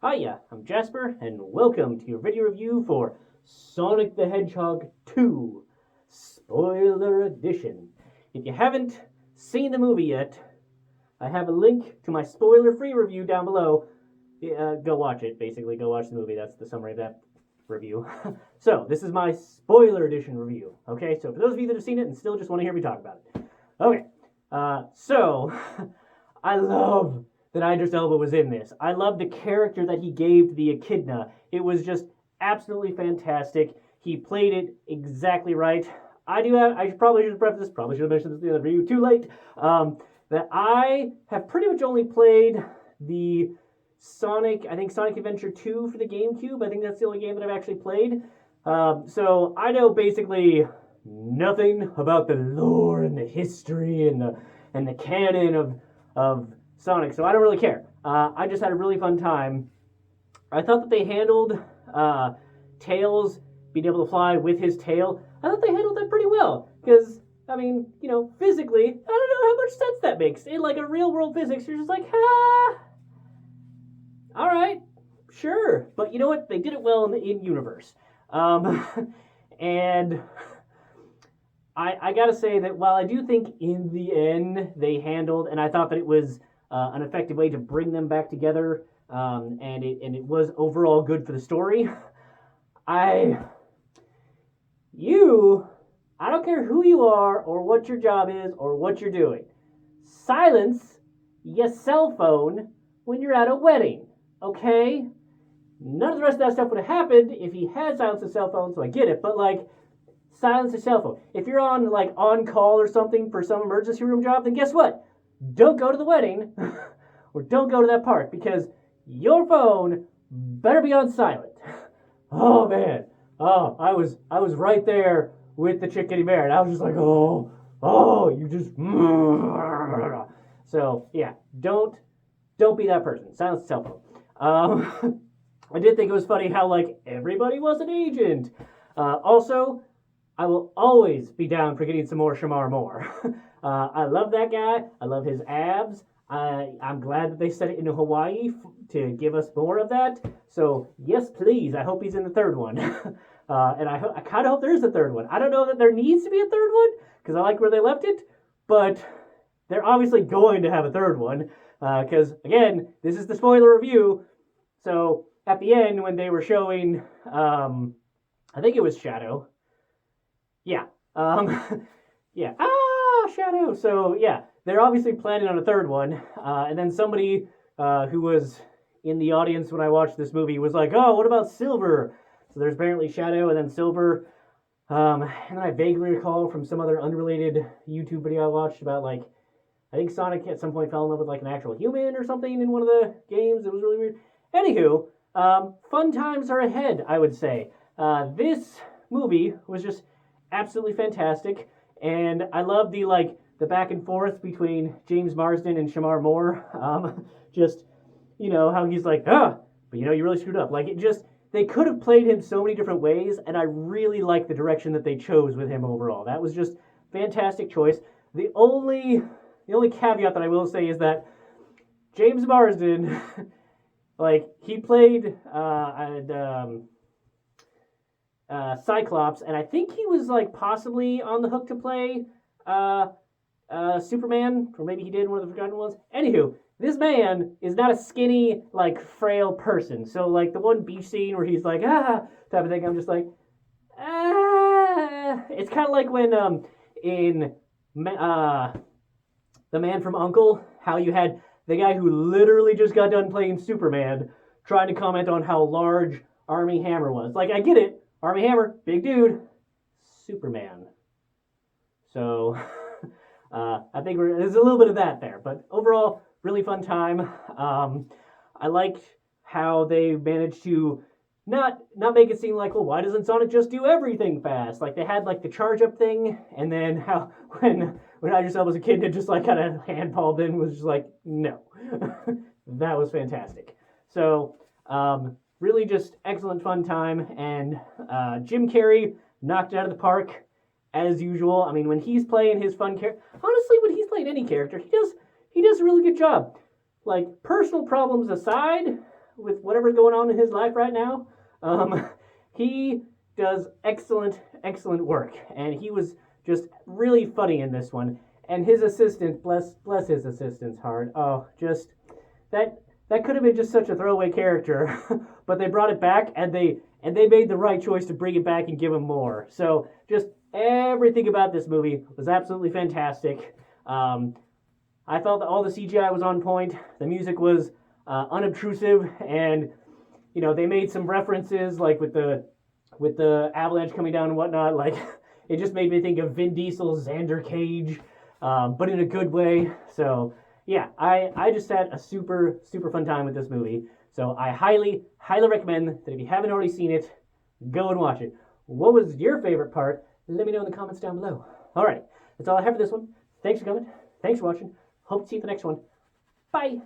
Hiya, I'm Jasper, and welcome to your video review for Sonic the Hedgehog 2 Spoiler Edition. If you haven't seen the movie yet, I have a link to my spoiler-free review down below. Go watch it, basically. Go watch the movie. That's the summary of that review. So, this is my Spoiler Edition review. Okay, so for those of you that have seen it and still just want to hear me talk about it. Okay, I love that Idris Elba was in this. I love the character that he gave to the Echidna. It was just absolutely fantastic. He played it exactly right. I probably should have prefaced this, probably should have mentioned this in the other review, too late, that I have pretty much only played the Sonic Adventure 2 for the GameCube. I think that's the only game that I've actually played. So I know basically nothing about the lore and the history and the canon of Sonic, so I don't really care. I just had a really fun time. I thought that they handled Tails being able to fly with his tail. I thought they handled that pretty well, because, I mean, physically, I don't know how much sense that makes. In, like, a real-world physics, you're just like, all right, sure. But you know what? They did it well in universe. And I gotta say that while I do think in the end they handled, and I thought that it was an effective way to bring them back together, and it was overall good for the story. I don't care who you are or what your job is or what you're doing. Silence your cell phone when you're at a wedding, okay? None of the rest of that stuff would have happened if he had silenced his cell phone, so I get it, but like, silence your cell phone. If you're on call or something for some emergency room job, then guess what? Don't go to the wedding or don't go to that park, because your phone better be on silent. Oh man. Oh, I was right there with the Chickadee Bear, and I was just like, you just. So yeah, don't be that person. Silence the cell phone. I did think it was funny how everybody was an agent. Also, I will always be down for getting some more Shamar Moore. I love that guy. I love his abs. I'm glad that they set it into Hawaii to give us more of that. So, yes, please. I hope he's in the third one. And I kind of hope there is a third one. I don't know that there needs to be a third one, because I like where they left it. But they're obviously going to have a third one. Because, again, this is the spoiler review. So, at the end, when they were showing, I think it was Shadow. Yeah. Yeah. Shadow. So, yeah, they're obviously planning on a third one. And then somebody who was in the audience when I watched this movie was like, oh, what about Silver? So there's apparently Shadow and then Silver. And then I vaguely recall from some other unrelated YouTube video I watched about, I think Sonic at some point fell in love with, an actual human or something in one of the games. It was really weird. Anywho, fun times are ahead, I would say. This movie was just absolutely fantastic, and I love the back and forth between James Marsden and Shamar Moore. Just, how he's like, but you really screwed up. They could have played him so many different ways, and I really like the direction that they chose with him overall. That was just fantastic choice. The only caveat that I will say is that James Marsden, he played Cyclops, and I think he was possibly on the hook to play Superman, or maybe he did one of the Forgotten Ones. Anywho, this man is not a skinny, frail person. So the one beach scene where he's type of thing, I'm just It's kind of like when in The Man from U.N.C.L.E., how you had the guy who literally just got done playing Superman trying to comment on how large Armie Hammer was. I get it. Armie Hammer, big dude. Superman. So, I think there's a little bit of that there. But overall, really fun time. I liked how they managed to not make it seem like, well, why doesn't Sonic just do everything fast? They had the charge up thing, and then how when Idris Elba was a kid, it just kind of hand palmed in, was just no. That was fantastic. So, really just excellent fun time, and Jim Carrey knocked it out of the park as usual. I mean, when he's playing his fun character, honestly, when he's playing any character, he does a really good job. Personal problems aside, with whatever's going on in his life right now. He does excellent work, and he was just really funny in this one. And his assistant, bless his assistant's heart. Oh, just that could have been just such a throwaway character, but they brought it back, and they made the right choice to bring it back and give him more. So just everything about this movie was absolutely fantastic. I felt that all the CGI was on point. The music was unobtrusive, and they made some references like with the avalanche coming down and whatnot. Like it just made me think of Vin Diesel's Xander Cage, but in a good way. So yeah, I just had a super fun time with this movie. So I highly recommend that if you haven't already seen it, go and watch it. What was your favorite part? Let me know in the comments down below. All right, that's all I have for this one. Thanks for coming. Thanks for watching. Hope to see you at the next one. Bye.